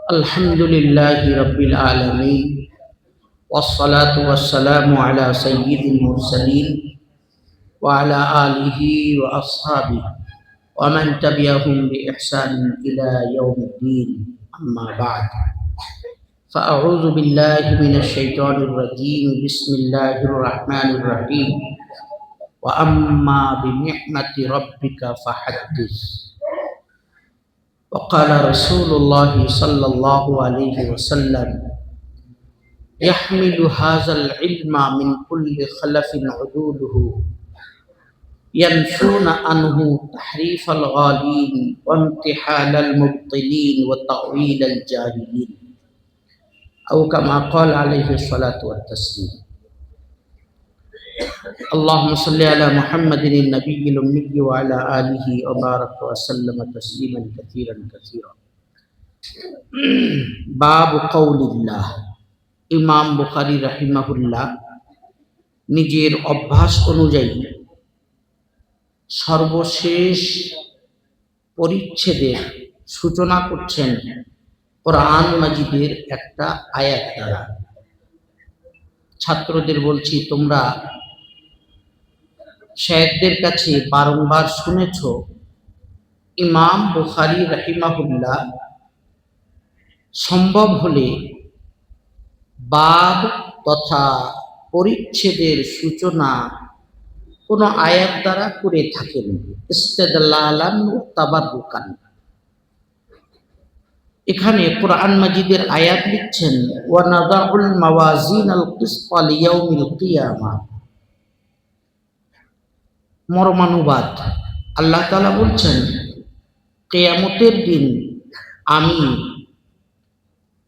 الحمد لله رب العالمين والصلاة والسلام على سيد المرسلين وعلى آله وأصحابه ومن تبعهم بإحسان إلى يوم الدين أما بعد فأعوذ بالله من الشيطان الرجيم بسم الله الرحمن الرحيم وأما بنعمة ربك فحدث وقال رسول الله صلى الله عليه وسلم يحمل هذا العلم من كل خلف عدوله ينفون عنه تحريف الغالين وامتحان المبطلين وتأويل الجاهلين أو كما قال عليه الصلاة والتسليم اللهم صل على محمد النبي الأمي وعلى آله وبارك وسلم تسليما كثيرا كثيرا باب قول الله ইমাম বুখারী রাহিমাহুল্লাহ নিজের অভ্যাস অনুযায়ী সর্বশেষ পরিচ্ছেদের সূচনা করছেন কোরআন মাজিদের একটা আয়াত দ্বারা। ছাত্রদের বলছি, তোমরা শায়েখদের কাছে বারংবার শুনেছ ইমাম বুখারী রাহিমাহুল্লাহ সম্ভব হলে বাব তথা পরিচ্ছেদের সূচনা কোন আয়াত দ্বারা করে থাকেন, ইস্তেদলালান ওয়া তাবাররুকান। এখানে কোরআন মাজিদের আয়াত লিখছেন ওয়া নাদাউল মাওয়াজিনাল কিসতা লিয়াউমিল কিয়ামাহ। মর্মানুবাদ, আল্লাহ তাআলা বলছেন কিয়ামতের দিন আমি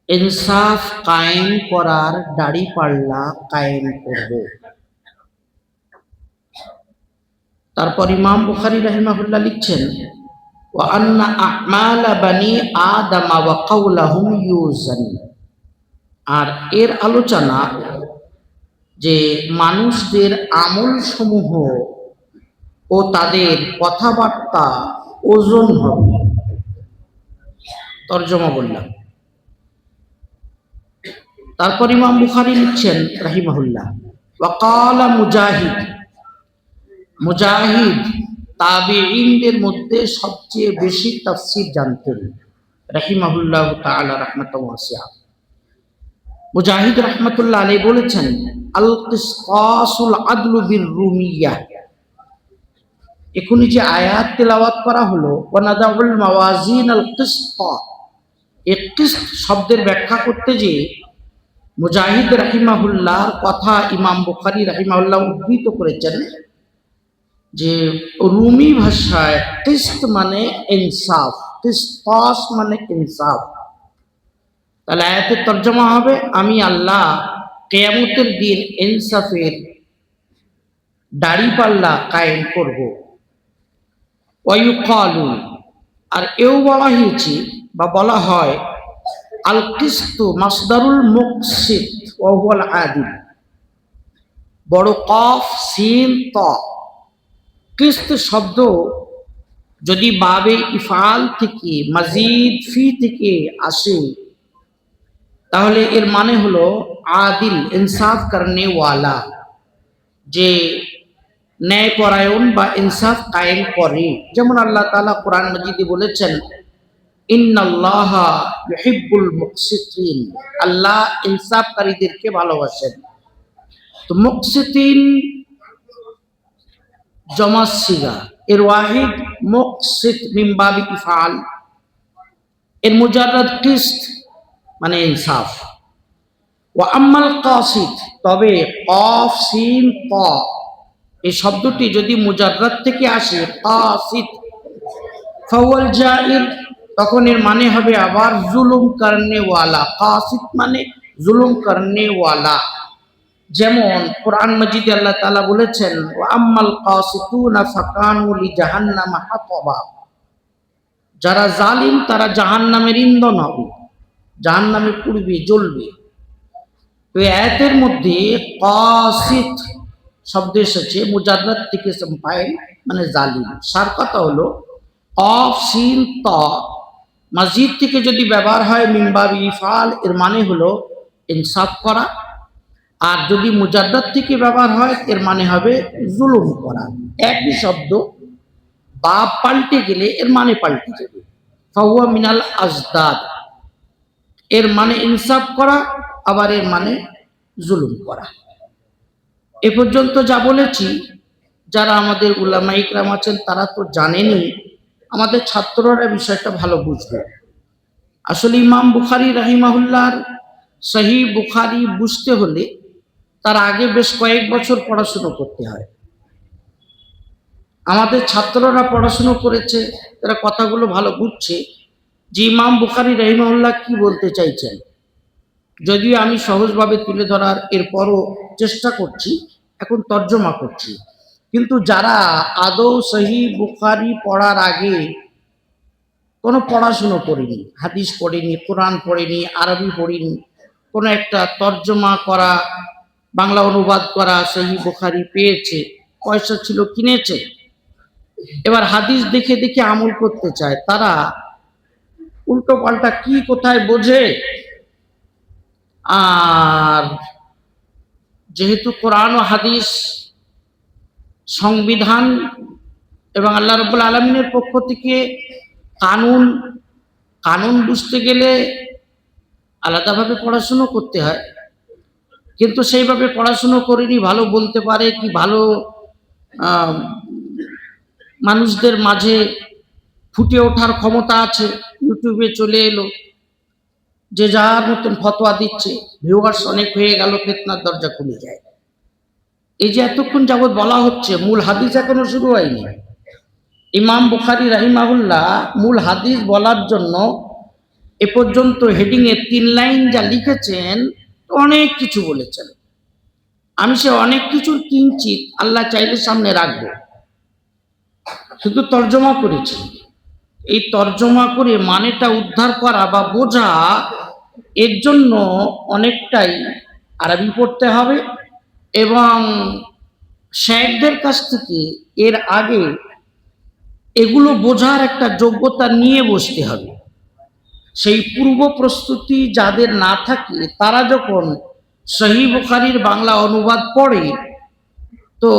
ইনসাফ কায়েম করার দাড়িপাল্লা কায়েম করব। তারপর ইমাম বুখারী রাহিমাহুল্লাহ লিখছেন ওয়া আন্না আমালা বানি আদম ওয়া কাওলাহুম ইউজান। আর এর আলোচনা যে মানুষদের আমল সমূহ ও তাদের কথাবার্তা ওজন হবে। তরজমা বললাম। তারপর ইমাম বুখারী লিখছেন রাহিমাহুল্লাহ ওয়া ক্বালা মুজাহিদ। মুজাহিদ তাবিঈনদের মধ্যে সবচেয়ে বেশি তাফসীর জানতেন রাহিমাহুল্লাহ তাআলা রাহমাতান ওয়াসিআ। মুজাহিদ রাহমাতুল্লাহ আলাইহি বলেছেন আল কিসতাসুল আদলু বির রুমিয়াহ। এখনই যে আয়াত তেলাওয়াত করা হলো ওয়া নাদাউল মাওয়াজিনাল কিসতা, এই কিসত শব্দের ব্যাখ্যা করতে যে মুজাহিদ রাহিমাহুল্লাহর কথা ইমাম বুখারী রাহিমাহুল্লাহ উদ্ধৃত করেছেন যে রুমি ভাষায় কিসত মানে ইনসাফ, কিসতাস মানে ইনসাফ। তাহলে আয়াতের তরজমা হবে আমি আল্লাহ কিয়ামতের দিন ইনসাফের দাড়িপাল্লা কায়েম করব। ওয়ায়ুকালু, আর এও বলা হয়েছে বা বলা হয় আল কিস্তু মাসদারুল মুকসিত ওয়া হুয়াল আদিল। বড় কফ সিন ত কিস্ত শব্দ যদি বাবে ইফআল থেকে মাজিদ ফি থেকে আসে তাহলে এর মানে হলো আদিল, ইনসাফ করনে ওয়ালা, যে ন্যায়পরায়ণ বা ইনসাফ কায়েম করে। যেমন আল্লাহ তাআলা কোরআন মাজিদে বলেছেন ইন্নাল্লাহা ইউহিব্বুল মুকসিতিন, আল্লাহ ইনসাফকারীদেরকে ভালোবাসেন। তো মুকসিতিন জমা সিগা, এর ওয়াহিদ মুকসিত মিন বাবি ইফআল, এর মুজাররাদ কিসত মানে ইনসাফ। ওয়া আম্মাল কাসিদ, তবে কফ সিন ত এই শব্দটি যদি মুজাররাদ থেকে আসে কাসিদ ফাওয়াল জাইর, তখন এর মানে হবে আবার জুলুম করনে ওয়ালা। কাসিদ মানে জুলুম করনে ওয়ালা। যেমন কোরআন মাজিদে আল্লাহ তাআলা বলেছেন ওয়া আম্মাল কাসিতুনা ফাকানু লিজাহান্নামা হাতাবা, যারা জালিম তারা জাহান্নামের ইন্ধন হবে, জাহান্নামে পুড়বে, জ্বলবে। তো আয়াতের মধ্যে কাসিত শব্দ এসেছে মুজাররাদ থেকে ফাইল মানে জালিম। সার কথা হলো কফ সিন ত মসজিদ থেকে যদি ব্যবহার হয় মিনবাবি ইফআল, এর মানে হলো ইনসাফ করা। আর যদি মুজাদ্দাদ থেকে ব্যবহার হয় এর মানে হবে জুলুম করা। একই শব্দ, বাপ পাল্টে গেলে এর মানে পাল্টে যাবে। ফাহুয়া মিনাল আজদাদ, এর মানে ইনসাফ করা, আবার এর মানে জুলুম করা। এ পর্যন্ত যা বলেছি, যারা আমাদের উলামা ইকরাম আছেন তারা তো জানেনই, আমাদের ছাত্ররা বিষয়টা ভালো বুঝবে। আসলে ইমাম বুখারী রাহিমাহুল্লাহর সহিহ বুখারী বুঝতে হলে তার আগে বেশ কয়েক বছর পড়াশুনো করতে হয়। আমাদের ছাত্ররা পড়াশুনো করেছে, তারা কথাগুলো ভালো বুঝছে যে ইমাম বুখারী রাহিমাহুল্লাহ কি বলতে চাইছেন। যদিও আমি সহজভাবে তুলে ধরার এরপরও চেষ্টা করছি, এখন তর্জমা করছি। কিন্তু যারা আদৌ সহিহ বুখারী পড়ার আগে কোনো পড়াশুনো করেনি, হাদিস পড়েনি, কোরআন পড়েনি, আরবি পড়েনি, কোনো একটা তর্জমা করা, বাংলা অনুবাদ করা সহিহ বুখারী পেয়েছে, পয়সা ছিল কিনেছে, এবার হাদিস দেখে দেখে আমল করতে চায়, তারা উল্টো পাল্টা কি কোথায় বোঝে। আর যেহেতু কোরআন ও হাদিস সংবিধান এবং আল্লাহ রাব্বুল আলামিনের পক্ষ থেকে কানুন, কানুন বুঝতে গেলে আলাদাভাবে পড়াশুনো করতে হয়, কিন্তু সেইভাবে পড়াশুনো করেনি ভালো বলতে পারে কি, ভালো মানুষদের মাঝে ফুটে ওঠার ক্ষমতা আছে, ইউটিউবে চলে এলো, যে যার মতন ফতোয়া দিচ্ছে, ভিউয়ার্স অনেক হয়ে গেল, ফিতনার দরজা খুলে যায়। এই যে এতক্ষণ যাবৎ বলা হচ্ছে, মূল হাদিস এখনো শুরু হয়নি। ইমাম বুখারী রাহিমাহুল্লাহ মূল হাদিস বলার জন্য এ পর্যন্ত হেডিং এ 3 লাইন যা লিখেছেন, অনেক কিছু বলেছেন। আমি সে অনেক কিছুর কিঞ্চিত আল্লাহ চাইলে সামনে রাখবো, শুধু তর্জমা করেছি। এই তর্জমা করে মানেটা উদ্ধার করা বা বোঝা, এর জন্য অনেকটাই আরবি পড়তে হবে এবং শেখদের কাছ থেকে এর আগে এগুলো বোঝার একটা যোগ্যতা নিয়ে বসতে হবে। সেই পূর্ব প্রস্তুতি যাদের না থাকে, তারা যখন সহিহ বুখারীর বাংলা অনুবাদ পড়ে, তো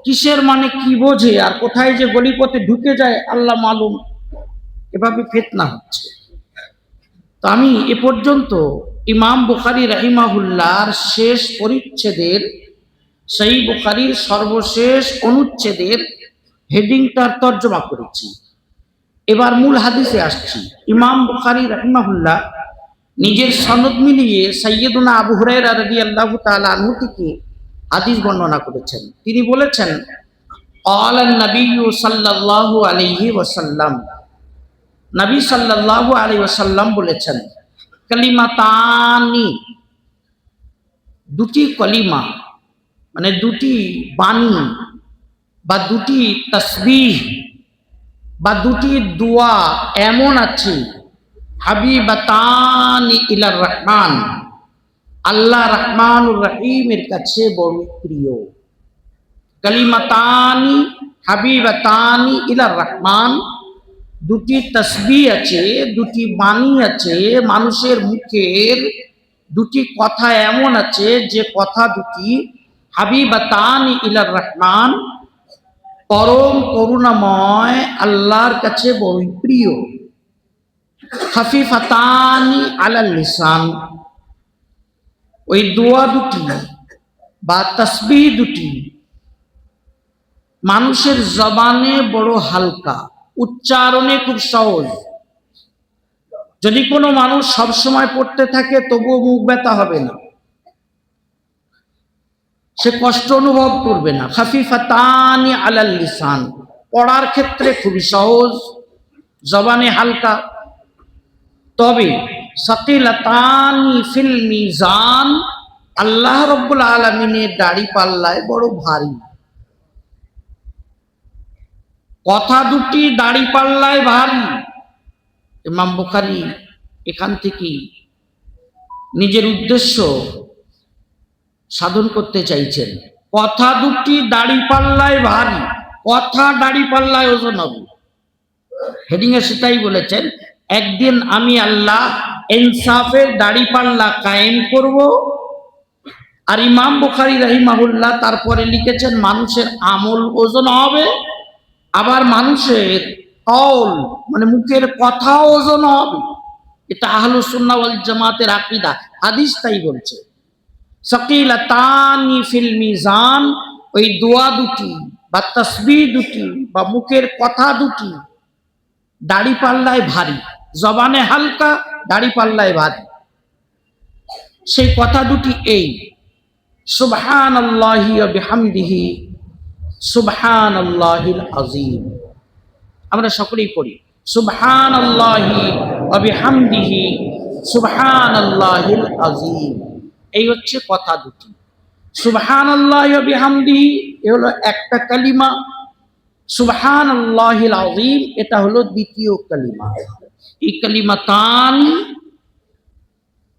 কিসের মানে কি বোঝে আর কোথায় যে গলিপথে ঢুকে যায় আল্লাহ মালুম, এভাবে ফিতনা হচ্ছে। তো আমি এ পর্যন্ত ইমাম বুখারী রাহিমাহুল্লাহর শেষ পরিচ্ছেদের, সহিহ বুখারীর সর্বশেষ অনুচ্ছেদের হেডিংটার তর্জমা করেছি। এবার মূল হাদিসে আসছি। ইমাম বুখারী রাহিমাহুল্লাহ নিজের সনদ মিলিয়ে সাইয়্যিদুনা আবু হুরায়রা রাদিয়াল্লাহু তাআলা আনহু থেকে হাদিস বর্ণনা করেছেন। তিনি বলেছেন, ক্বালা নবিয়্যু সাল্লাল্লাহু আলাইহি ওয়াসাল্লাম, নবী সাল্লাল্লাহু আলাইহি ওয়াসাল্লাম বলেছেন, কালিমাতানি, দুটি কলিমা মানে দুটি বাণী বা দুটি তাসবিহ বা দুটি দোয়া এমন আছে, হাবিবাতানি ইলার রহমান, আল্লাহ রহমানুর রহিমের কাছে বড় প্রিয়। কালিমাতানি হাবিবাতানি ইলার রহমান, দুটি তাসবিহ আছে, দুটি বাণী আছে, মানুষের মুখের দুটি কথা এমন আছে যে কথা দুটি হাবিবাতানি ইলার রহমান, পরম করুণাময় আল্লাহর কাছে বড়ই প্রিয়। খাফিফাতানি আলাল লিসান, ওই দোয়া দুটি বা তাসবিহ দুটি মানুষের জবানে বড় হালকা, উচ্চারণে খুব সহজ। যদি কোনো মানুষ সবসময় পড়তে থাকে তবুও মুখ ব্যথা হবে না, সে কষ্ট অনুভব করবে না। খাফিফাতানি আলাল লিসান, পড়ার ক্ষেত্রে খুবই সহজ, জবানে হালকা। তবে সাকিলাতানি ফিল মিজান, আল্লাহ রাব্বুল আলামিনের দাড়ি পাল্লায় বড় ভারী। কথা দুটি দাড়ি পাল্লায় ভারী। ইমাম বুখারী এখান থেকে নিজের উদ্দেশ্য সাধন করতে চাইছেন। কথা দুটি দাড়ি পাল্লায় ভারী, কথা দাড়ি পাল্লায় ওজন হবে। হেডিং এ সেটাই বলেছেন, একদিন আমি আল্লাহ ইনসাফের দাড়িপাল্লা কায়েম করব। আর ইমাম বুখারী রাহিমাহুল্লাহ তারপরে লিখেছেন মানুষের আমল ওজন হবে, আবার মানুষের কওল মানে মুখের কথা ওজন হবে। এটা আহলুস সুন্নাহ ওয়াল জামাতের আকীদা, হাদিস তাই বলছে। সাকিলাতানি ফিল মিজান, ওই দোয়া দুটি বা তাসবিহ দুটি বা মুখের কথা দুটি দাড়িপাল্লায় ভারী, জবানে হালকা, দাড়িপাল্লায় ভারী। সেই কথা দুটি এই, সুবহানাল্লাহি ওয়া বিহামদিহি সুবহানাল্লাহিল আযীম। আমরা সকলেই পড়ি সুবহানাল্লাহি ওয়া বিহামদিহি সুবহানাল্লাহিল আযীম। এই হচ্ছে কথা দুটি। সুবহানাল্লাহি ওয়া বিহামদিহি এ হলো একটা কালিমা, সুবহানাল্লাহিল আযীম এটা হলো দ্বিতীয় কালিমা। এই কালিমাতান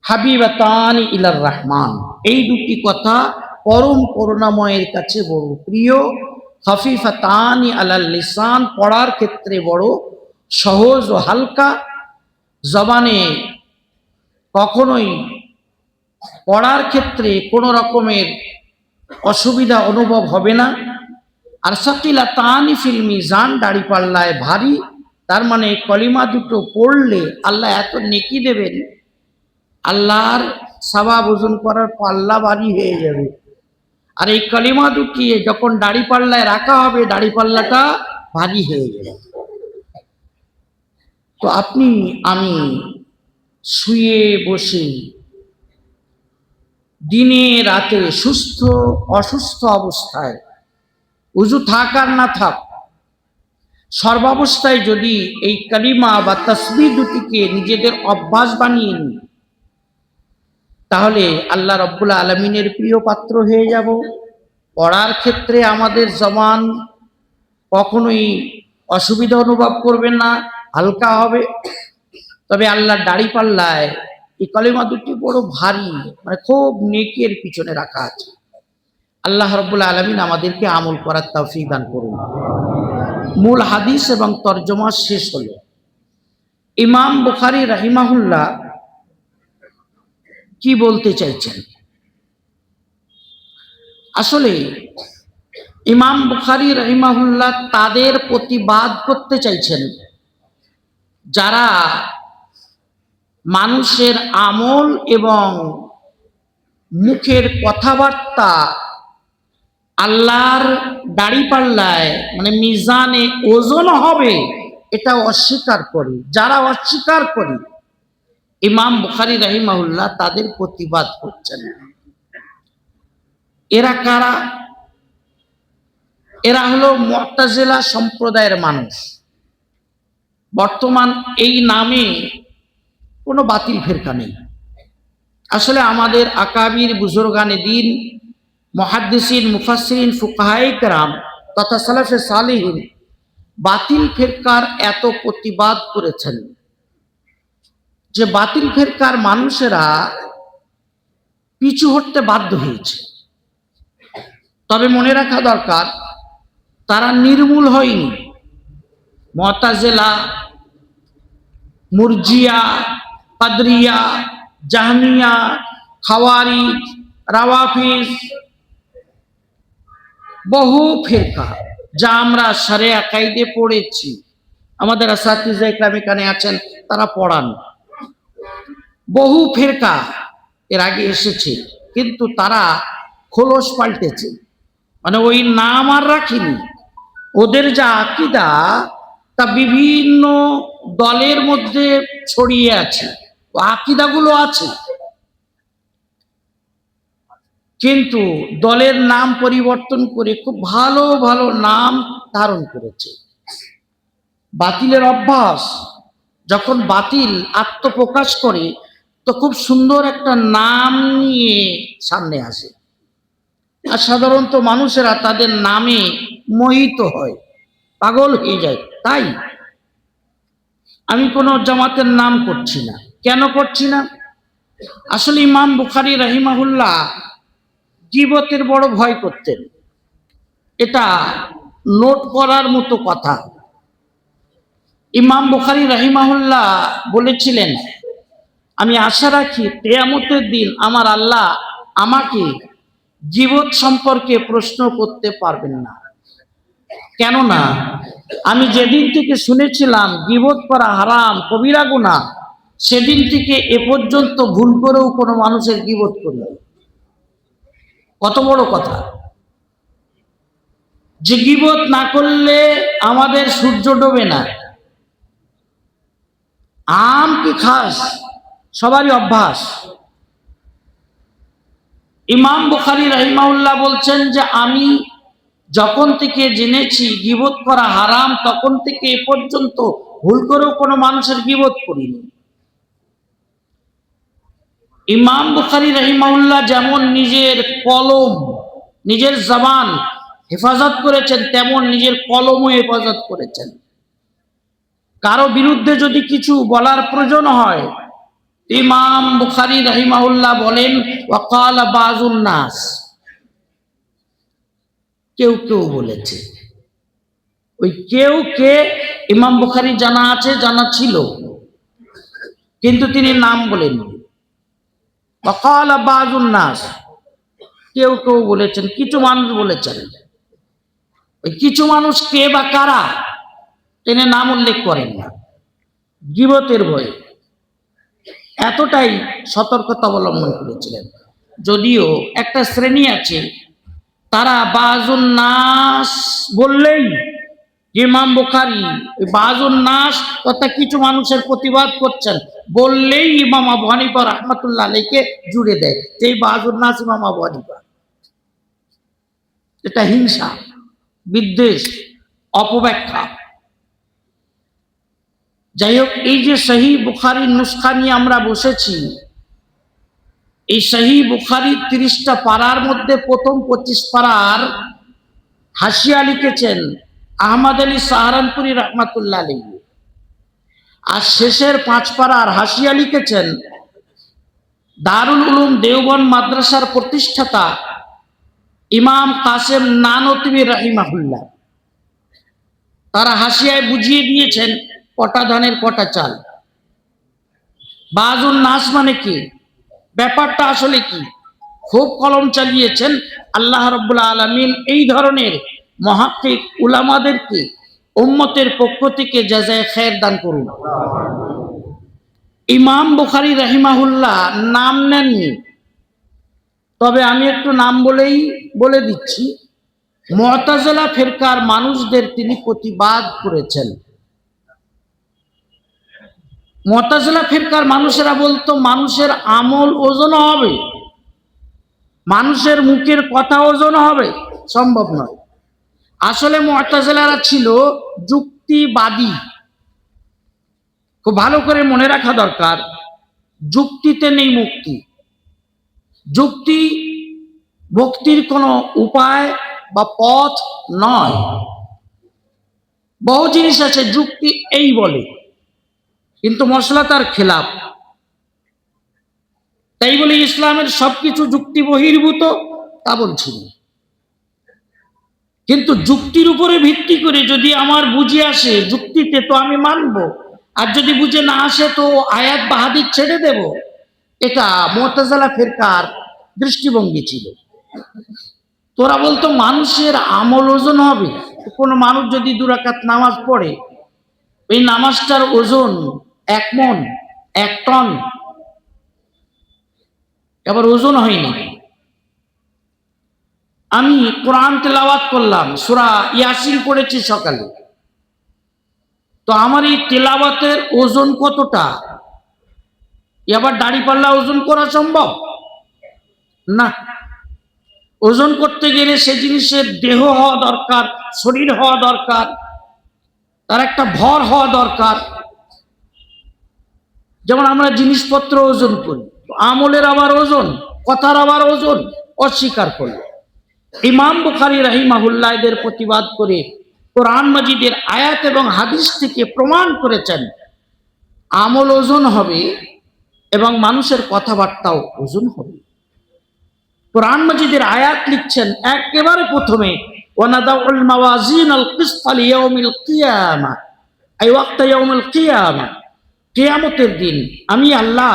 হাবিবাতানি ইলার রহমান, এই দুটি কথা পরম করুণাময়ের কাছে বড় প্রিয়। খফিফাতানি আলাল লিসান, পড়ার ক্ষেত্রে বড় সহজ ও হালকা, জবানে কখনোই পড়ার ক্ষেত্রে কোনো রকমের অসুবিধা অনুভব হবে না। আর সাকিলাতানি ফিল মিজান, দাড়িপাল্লায় ভারী, তার মানে কলিমা দুটো পড়লে আল্লাহ এত নেকি দেবেন, আল্লাহর সওয়াব ওজন করার পাল্লা ভারী হয়ে যাবে। আর এই কলিমা দুটি যখন দাড়িপাল্লায় রাখা হবে, দাড়িপাল্লাটা ভারী হয়ে যাবে। তো আপনি আমি শুয়ে বসে দিনে রাতে সুস্থ অসুস্থ অবস্থায়, উযু থাক আর না থাক, সর্বাবস্থায় যদি এই কালিমা বা তাসবিহ দুটিকে নিজেদের অভ্যাস বানিয়ে নিই, তাহলে আল্লাহ রাব্বুল আলামিনের প্রিয় পাত্র হয়ে যাব। পড়ার ক্ষেত্রে আমাদের জবান কখনোই অসুবিধা অনুভব করবে না, হালকা হবে। তবে আল্লাহর দাড়িপাল্লায় এই কলিমা দুটি বড় ভারী, মানে খুব নেকির পিছনে রাখা আছে। আল্লাহ রাব্বুল আলামিন আমাদেরকে আমল করার তৌফিক দান করুন। মূল হাদিস এবং তরজমা শেষ হলো। ইমাম বুখারী রাহিমাহুল্লাহ কি বলতে চাইছেন? আসলে ইমাম বুখারী রাহিমাহুল্লাহ তাদের প্রতিবাদ করতে চাইছেন যারা মানুষের আমল এবং মুখের কথাবার্তা আল্লাহর দাড়িপাল্লায় মানে মিজানে ওজন হবে এটা অস্বীকার করি। যারা অস্বীকার করি, ইমাম বুখারী রাহিমাহুল্লাহ তাদের প্রতিবাদ করছেন। এরা কারা? এরা হলো মুতাজিলা সম্প্রদায়ের মানুষ। বর্তমান এই নামে কোনো বাতিল ফেরকা নেই। আসলে আমাদের আকাবির বুজুর্গানে দ্বীন, মুহাদ্দিসিন, মুফাসসিরিন, ফুকাহায়ে কেরাম তথা সালাফে সালেহিন বাতিল ফেরকার এত প্রতিবাদ করেছেন যে বাতিল ফেরকার মানুষেরা পিছু হটতে বাধ্য হয়েছে। তবে মনে রাখা দরকার, তারা নির্মূল হয়নি। মুতাজিলা, মুরজিয়া, কাদরিয়া, জাহমিয়া, খাওয়ারিজ, রাওয়াফিজ, বহু ফিরকা যা আমরা শারে আকাইদে পড়েছি, আমাদের আসাতিজা ইকরাম এখানে আছেন, তারা পড়ান। বহু ফিরকা এর আগে এসেছে, কিন্তু তারা খোলস পাল্টেছে, মানে ওই নাম আর রাখিনি। ওদের যা আকীদা তা বিভিন্ন দলের মধ্যে ছড়িয়ে আছে, ও আকীদাগুলো আছে, কিন্তু দলের নাম পরিবর্তন করে খুব ভালো ভালো নাম ধারণ করেছে। বাতিলের অভ্যাস, যখন বাতিল আত্মপ্রকাশ করে তো খুব সুন্দর একটা নাম নিয়ে সামনে আসে, আর সাধারণত মানুষেরা তাদের নামে মোহিত হয়, পাগল হয়ে যায়। তাই আমি কোনো জামাতের নাম করছি না। কেন করছি না? আসলে ইমাম বুখারী রাহিমাহুল্লাহ গীবতের বড় ভয় করতেন। এটা নোট করার মতো কথা। ইমাম বুখারী রাহিমাহুল্লাহ বলেছিলেন, আমি আশা রাখি কিয়ামতের দিন আমার আল্লাহ আমাকে জীবত সম্পর্কে প্রশ্ন করতে পারবেন না। কেননা আমি যেদিন থেকে শুনেছিলাম গীবত করা হারাম, কবিরা গুনাহ, সেদিন থেকে এ পর্যন্ত ভুল করেও কোনো মানুষের গীবত করিনি। কত বড় কথা, যে গীবত না করলে আমাদের সূর্য ডোবে না। আম কি খাস, সবারই অভ্যাস। ইমাম বুখারী রাহিমাহুল্লাহ বলছেন যে আমি যখন থেকে জেনেছি গীবত করা হারাম, তখন থেকে এ পর্যন্ত ভুল করেও কোনো মানুষের গীবত করিনি। ইমাম বুখারী রাহিমাহুল্লাহ যেমন নিজের কলম, নিজের জবান হেফাজত করেছেন, তেমন নিজের কলমও হেফাজত করেছেন। কারো বিরুদ্ধে যদি কিছু বলার প্রয়োজন হয়, ইমাম বুখারী রাহিমাহুল্লাহ বলেন ওয়াকালা বাযুন নাস, কেউ কেউ বলেছে। ওই কেউ কে ইমাম বুখারী জানা আছে, জানা ছিল, কিন্তু তিনি নাম বলেননি। ওয়াকালা বাযুন নাস, কেউ কেউ বলেছেন, কিছু মানুষ বলেছেন। ওই কিছু মানুষ কে বা কারা তিনি নাম উল্লেখ করেন না, গীবতের ভয়ে এতটাই সতর্কতা অবলম্বন করেছিলেন। যদিও একটা শ্রেণী আছে, তারা বাযুন নাস বললেই ইমাম বুখারী বাযুন নাস তথা কিছু মানুষের প্রতিবাদ করছেন বললেই ইমাম আবু হানিফা রাহমাতুল্লাহ আলাইহিকে জুড়ে দেয় যে এই বাযুন নাস ইমাম আবু হানিফা। এটা হিংসা, বিদ্বেষ, অপব্যাখ্যা। যাই হোক, এই যে সহিহ বুখারীর নুসখা নিয়ে আমরা বসেছি, এই সহিহ বুখারীর 30টা পারার মধ্যে প্রথম 25 পারার হাসিয়া লিখেছেন আহমদ আলী সাহারানপুরী রাহমাতুল্লাহ আলাইহি, আর শেষের 5 পারার হাসিয়া লিখেছেন দারুল উলুম দেওবন্দ মাদ্রাসার প্রতিষ্ঠাতা ইমাম কাসেম নানতবী রাহিমাহুল্লাহ। তারা হাসিয়ায় বুঝিয়ে দিয়েছেন কটা ধানের কটা চাল, বাযুন নাস মানে কি, ব্যাপারটা আসলে কি, খুব কলম চালিয়েছেন। আল্লাহ রাব্বুল আলামিন এই ধরনের মুহাক্কিক উলামাদেরকে উম্মতের পক্ষ থেকে জাযায়ে খায়ের দান করুন। ইমাম বুখারী রাহিমাহুল্লাহ নাম নেননি, তবে আমি একটু নাম বলে দিচ্ছি। মু'তাজিলা ফিরকার মানুষদের তিনি প্রতিবাদ করেছেন। মু'তাজিলা ফিরকার মানুষেরা বলতো মানুষের আমল ওজন হবে, মানুষের মুখের কথা ওজন হবে, সম্ভব নয়। আসলে মু'তাজিলারা ছিল যুক্তিবাদী। খুব ভালো করে মনে রাখা দরকার, যুক্তিতে নেই মুক্তি। যুক্তি মুক্তির কোনো উপায় বা পথ নয়। বহু জিনিস আছে যুক্তি এই বলে, কিন্তু মশলা তার খেলাফ। তাই বলে ইসলামের সবকিছু যুক্তি বহির্ভূত তা বলছি না, কিন্তু যুক্তির উপরে ভিত্তি করে যদি আমার বুঝে আসে যুক্তিতে তো আমি মানব, আর যদি বুঝে না আসে তো আয়াত বা হাদিস ছেড়ে দেব। এটা মু'তাজিলা ফিরকার দৃষ্টিভঙ্গি ছিল। তোরা বলতো মানুষের আমল ওজন হবে। কোনো মানুষ যদি 2 রাকাত নামাজ পড়ে, এই নামাজটার ওজন 1 মণ, 1 টন, এবার ওজন হয়নি। আমি কোরআন তেলাওয়াত করলাম, সূরা ইয়াসিন পড়েছি সকালে, তো আমার এই তেলাওয়াতের ওজন কতটা? এবার দাড়িপাল্লা ওজন করা সম্ভব না। ওজন করতে গেলে সে জিনিসের দেহ হওয়া দরকার, শরীর হওয়া দরকার, তার একটা ভর হওয়া দরকার। যেমন আমরা জিনিসপত্র ওজন করি, আমলের আবার ওজন, কথার আবার ওজন অস্বীকার করল। ইমাম বুখারী রাহিমাহুল্লাহ এদের প্রতিবাদ করে কোরআন মাজিদের আয়াত এবং হাদিস থেকে প্রমাণ করেছেন আমল ওজন হবে এবং মানুষের কথাবার্তাও ওজন হবে। কোরআন মাজিদের আয়াত লিখছেন একেবারে প্রথমে ওয়ানাদাউল মাওয়াজিনাল কিসতা লিয়াউমিল কিয়ামা আই ওয়াক্তা ইয়াউমুল কিয়ামা, কিয়ামতের দিন আমি আল্লাহ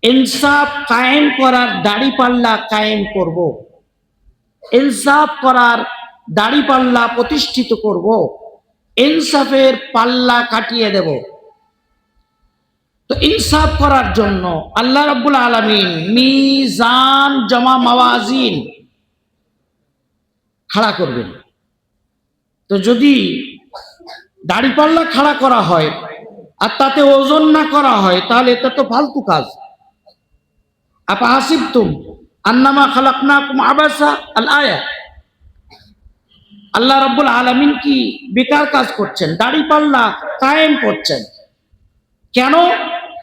ইনসাফ কায়েম করার দাড়িপাল্লা কায়েম করব, ইনসাফ করার দাড়িপাল্লা প্রতিষ্ঠিত করব, ইনসাফের পাল্লা কাটিয়ে দেব। তো ইনসাফ করার জন্য আল্লাহ রাব্বুল আলামিন মিজান জমা মাওয়াজিন খাড়া করবেন। তো যদি দাড়িপাল্লা খাড়া করা হয় আর তাতে ওজন না করা হয়, তাহলে এটা তো ফালতু কাজ। আপা হাসিবতুম আন্নামা খালাকনাকুম আবাসা, আল আয়া। আল্লাহ রাব্বুল আলামিন কি বেকার কাজ করছেন? দাড়িপাল্লা কায়েম করছেন কেন?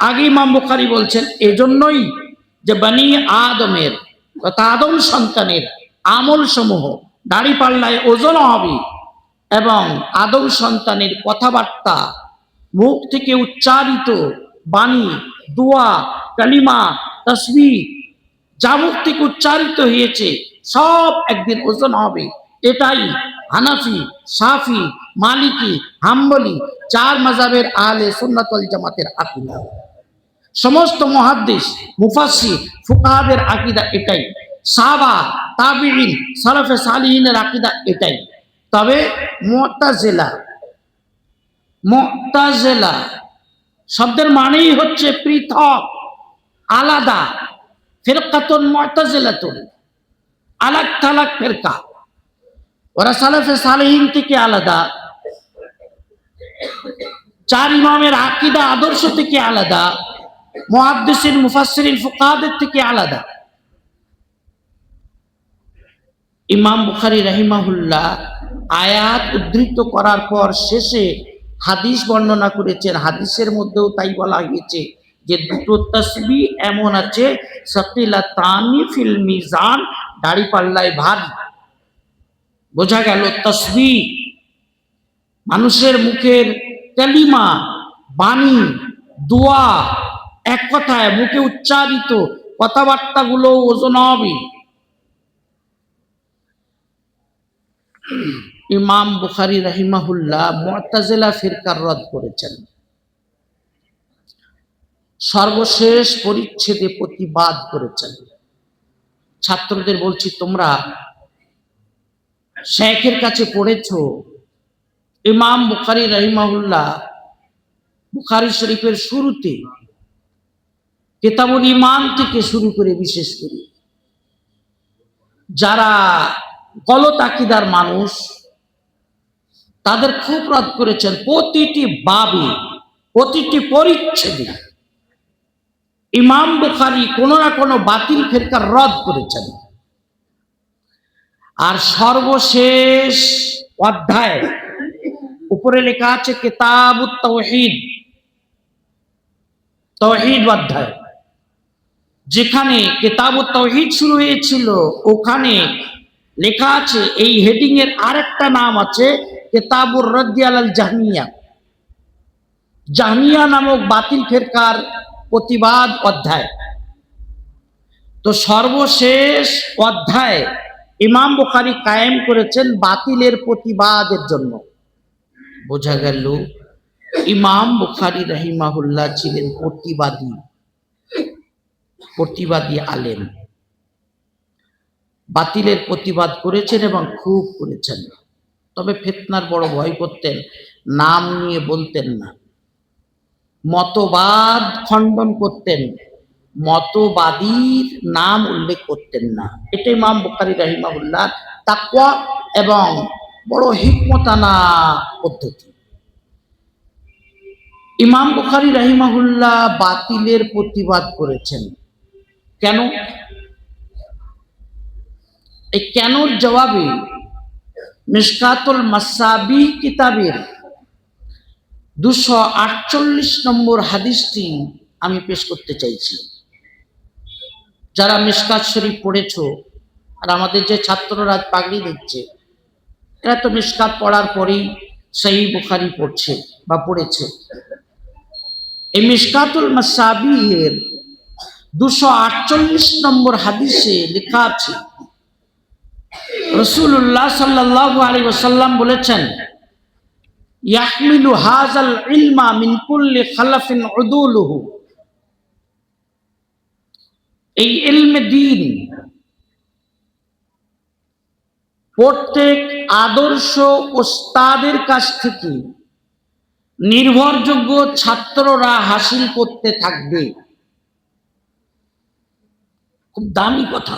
আগে ইমাম বুখারী বলছেন এজন্যই যে বনি আদমের তথা আদম সন্তানের আমল সমূহ দাড়িপাল্লায় ওজন হবে এবং আদম সন্তানের কথাবার্তা, মুখ থেকে উচ্চারিত বাণী, দোয়া, কালিমা, তাসবিহ যা মুখ থেকে উচ্চারিত হয়েছে সব একদিন ওজন হবে। এটাই হানাফি, শাফি, মালিকি, হাম্বলি চার মাযহাবের আহলে সুন্নাত ওয়াল জামাতের আকীদা। সমস্ত মুহাদ্দিস, মুফাসসির, ফুকাহাদের আকীদা এটাই। সাহাবা, তাবিঈন, সালাফে সালিহিনের আকীদা এটাই। তবে মু'তাজিলা শব্দের মানেই হচ্ছে পৃথক, আলাদা। ফিরকাতুন মু'তাজিলাতুন, আলাগ থালাগ ফিরকা। ওরা সালাফে সালেহিন থেকে আলাদা, চার ইমামের আকীদা আদর্শ থেকে আলাদা, মুহাদ্দিসিন, মুফাসসিরিন, ফুকাহাদের থেকে আলাদা। ইমাম বুখারী রাহিমাহুল্লাহ আয়াত উদ্ধৃত করার পর শেষে হাদিস বর্ণনা করেছেন। হাদিসের মধ্যেও তাই বলা হয়েছে যে দুটো তাসবিহ এমন আছে সাকিলাতানি ফিল মিজান, দাড়িপাল্লায় ভারী। বোঝা গেল তাসবিহ মানুষের মুখের কালিমা, বাণী, দোয়া, এক কথায় মুখে উচ্চারিত কথাবার্তাগুলো ওজন হবে। ইমাম বুখারী রাহিমাহুল্লাহ মু'তাজিলা ফিরকার রদ করেছেন। সর্বশেষ পরিচ্ছেদে প্রতিবাদ করেছেন। ছাত্রদের বলছি, তোমরা শেখের কাছে পড়েছো ইমাম বুখারী রাহিমাহুল্লাহ বুখারী শরীফের শুরুতে কিতাবুল ঈমান থেকে শুরু করে বিশেষ করে যারা গলত আকীদার মানুষ তাদের খুব রদ করেছেন। প্রতিটি বাবে, প্রতিটি পরিচ্ছেদে ইমাম বুখারী কোনো না কোনো বাতিল ফিরকার রদ করেছেন। আর সর্বশেষ অধ্যায় উপরে লেখা আছে কিতাবুত তাওহীদ, তাওহীদ অধ্যায়, যেখানে কিতাবুত তাওহীদ শুরু হয়েছিল ওখানে লেখা আছে, এই হেডিং এর আরেকটা নাম আছে কিতাবুর রদ্দি আলাল জাহমিয়া, জাহমিয়া নামক বাতিল ফিরকার প্রতিবাদ অধ্যায়। তো সর্বশেষ অধ্যায় ইমাম বুখারী কায়েম করেছেন বাতিলের প্রতিবাদের জন্য। বোঝা গেল ইমাম বুখারী রাহিমাহুল্লাহ ছিলেন প্রতিবাদী আলেম, বাতিলের প্রতিবাদ করেছেন এবং খুব করেছেন। তবে ফিতনার বড় ভয় করতেন, নাম নিয়ে বলতেন না, মতবাদ খণ্ডন করতেন, মতবাদীর নাম উল্লেখ করতেন না। এটা ইমাম বুখারী রাহিমাহুল্লাহ তাকওয়া এবং বড় হিকমতানা পদ্ধতি। ইমাম বুখারী রাহিমাহুল্লাহ বাতিলের প্রতিবাদ করেছেন কেন? এই কেনর জবাবে মিশকাতুল মাসাবিহ কিতাবের 248 নম্বর হাদিসটি আমি পেশ করতে চাইছি। যারা মিশকাত শরীফ পড়েছো, আর আমাদের যে ছাত্ররা পাগড়ি দিচ্ছে, এরা তো মিশকাত পড়ার পরেই সহিহ বুখারী পড়ছে বা পড়েছে। এই মিশকাতুল মাসাবিহের 248 নম্বর হাদিসে লেখা আছে, রাসূলুল্লাহ সাল্লাল্লাহু আলাইহি ওয়াসাল্লাম বলেছেন, ইয়াহমিলু হাযাল ইলমা মিন কুল্লি খালাফিন উদুলুহু, এই ইলমে দ্বীন প্রত্যেক আদর্শ ওস্তাদের কাছ থেকে নির্ভরযোগ্য ছাত্ররা হাসিল করতে থাকবে। খুব দামি কথা।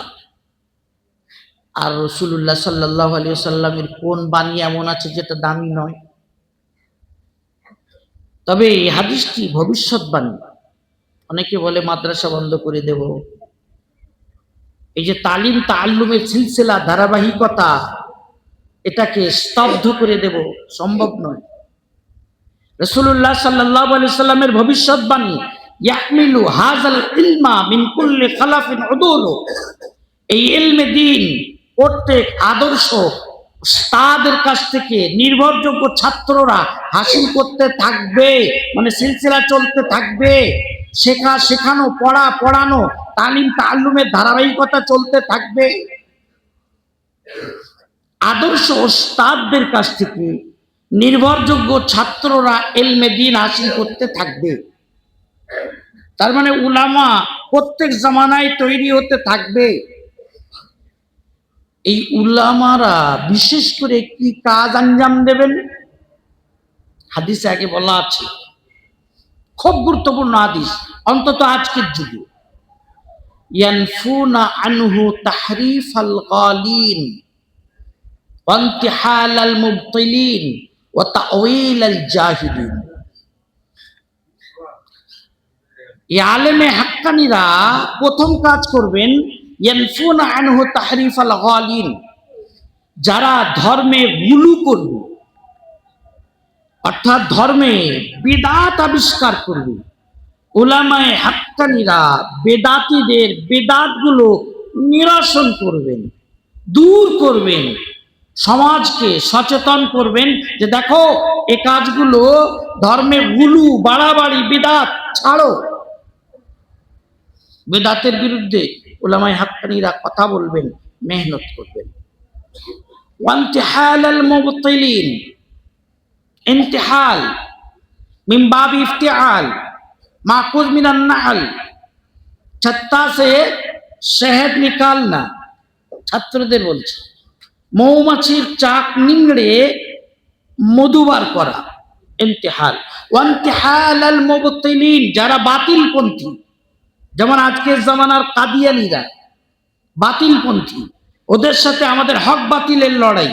আর রাসূলুল্লাহ সাল্লাল্লাহু আলাইহি ওয়াসাল্লামের কোন বাণী এমন আছে যেটা দামি নয়? তবে এই হাদিসটি ভবিষ্যৎবাণী। অনেকে বলে মাদ্রাসা বন্ধ করে দেব, এই যে তালিম তাআল্লুমের সিলসিলা ধারাবাহিকতা, এটাকে স্তব্ধ করে দেব, সম্ভব নয়। রাসূলুল্লাহ সাল্লাল্লাহু আলাইহি ওয়াসাল্লামের ভবিষ্যৎবাণী, ইয়াহমিলু হাযাল ইলমা মিন কুল্লি খালাফিন উদুলু, এই ইলমে দ্বীন প্রত্যেক আদর্শ উস্তাদের কাছ থেকে নির্ভরযোগ্য ছাত্ররা হাসিল করতে থাকবে, মানে সিলসিলা চলতে থাকবে, শেখানো, পড়ানো, তালিম তাআল্লুমের ধারাবাহিকতা চলতে থাকবে। আদর্শ ওস্তাদদের কাছ থেকে নির্ভরযোগ্য ছাত্ররা ইলমে দ্বীন হাসিল করতে থাকবে। তার মানে উলামা প্রত্যেক জামানায় তৈরি হতে থাকবে। এই উলামারা বিশেষ করে কি কাজ আঞ্জাম দেবেন? হাদিসে আগে বলা আছে, খুব গুরুত্বপূর্ণ হাদিস, অন্তত আজকের যুগে। ইয়ানফুনা আনহু তাহরিফাল গালিন ওয়া ইনতিহালাল মুবতিলিন ওয়া তাওয়িলাল জাহিলিন। এই আলেমে হাক্কানিরা প্রথম কাজ করবেন, ইয়ানফুনা আনহু তাহরিফাল গালিন, যারা ধর্মে গুলু করবে, অর্থাৎ ধর্মে বিদাত আবিষ্কার করবে। উলামায়ে হাক্কানিরা বেদাতীদের বেদাতগুলো নিরসন করবেন, দূর করবেন, সমাজকে সচেতন করবেন যে দেখো এ কাজগুলো ধর্মে গুলু, বাড়াবাড়ি, বিদাত ছাড়ো। বেদাতের বিরুদ্ধে উলামায়ে হাক্কানিরা কথা বলবেন, মেহনত করবেন। ওয়ান্তিহালাল মুবতিলিন, इंतहाल मिन बाब इफ्तिआल माकुज मिनन नहल, छत्ता से शहद निकालना, ছাত্রদের বলছে মৌমাছির চাক নিংড়ে মধু বার করা, ইন্তিহাল। ওয়ান্তিহাল আল মুবতিলিন, যারা বাতিলপন্থী, যেমন আজকের জামানার কাদিয়ানীরা বাতিলপন্থী, ওদের সাথে আমাদের হক বাতিলের লড়াই।